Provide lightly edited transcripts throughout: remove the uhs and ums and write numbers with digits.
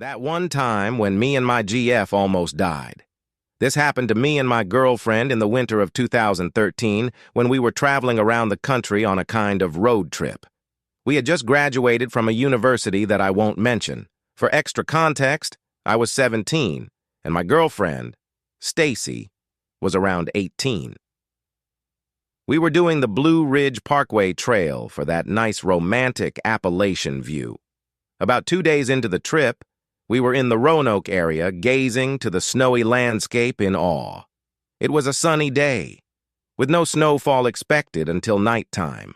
That one time when me and my GF almost died. This happened to me and my girlfriend in the winter of 2013 when we were traveling around the country on a kind of road trip. We had just graduated from a university that I won't mention. For extra context, I was 17, and my girlfriend, Stacy, was around 18. We were doing the Blue Ridge Parkway Trail for that nice romantic Appalachian view. About 2 days into the trip, we were in the Roanoke area gazing to the snowy landscape in awe. It was a sunny day, with no snowfall expected until nighttime,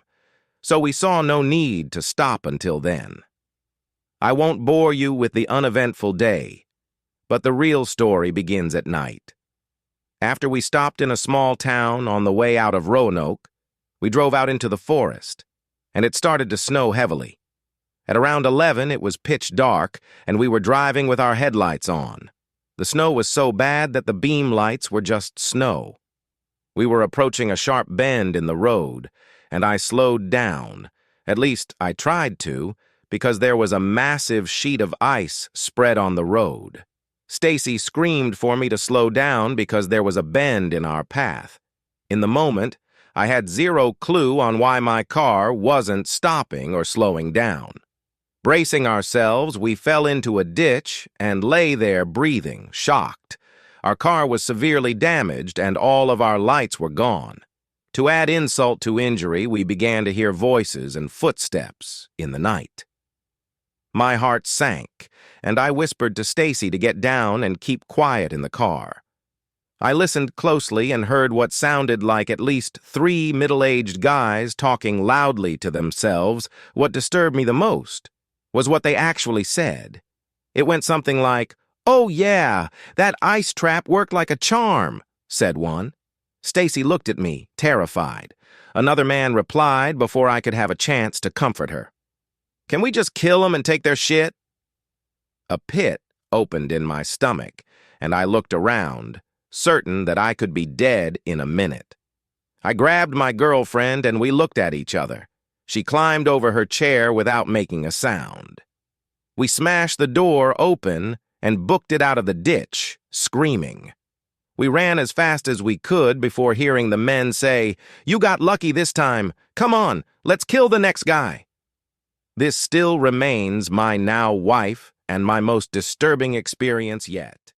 so we saw no need to stop until then. I won't bore you with the uneventful day, but the real story begins at night. After we stopped in a small town on the way out of Roanoke, we drove out into the forest, and it started to snow heavily. At around 11, it was pitch dark, and we were driving with our headlights on. The snow was so bad that the beam lights were just snow. We were approaching a sharp bend in the road, and I slowed down. At least I tried to, because there was a massive sheet of ice spread on the road. Stacy screamed for me to slow down because there was a bend in our path. In the moment, I had zero clue on why my car wasn't stopping or slowing down. Bracing ourselves, we fell into a ditch and lay there breathing, shocked. Our car was severely damaged and all of our lights were gone. To add insult to injury, we began to hear voices and footsteps in the night. My heart sank, and I whispered to Stacy to get down and keep quiet in the car. I listened closely and heard what sounded like at least 3 middle-aged guys talking loudly to themselves. What disturbed me the most was what they actually said. It went something like, "Oh yeah, that ice trap worked like a charm," said one. Stacy looked at me, terrified. Another man replied before I could have a chance to comfort her. "Can we just kill them and take their shit?" A pit opened in my stomach, and I looked around, certain that I could be dead in a minute. I grabbed my girlfriend and we looked at each other. She climbed over her chair without making a sound. We smashed the door open and booked it out of the ditch, screaming. We ran as fast as we could before hearing the men say, "You got lucky this time. Come on, let's kill the next guy." This still remains my now wife and my most disturbing experience yet.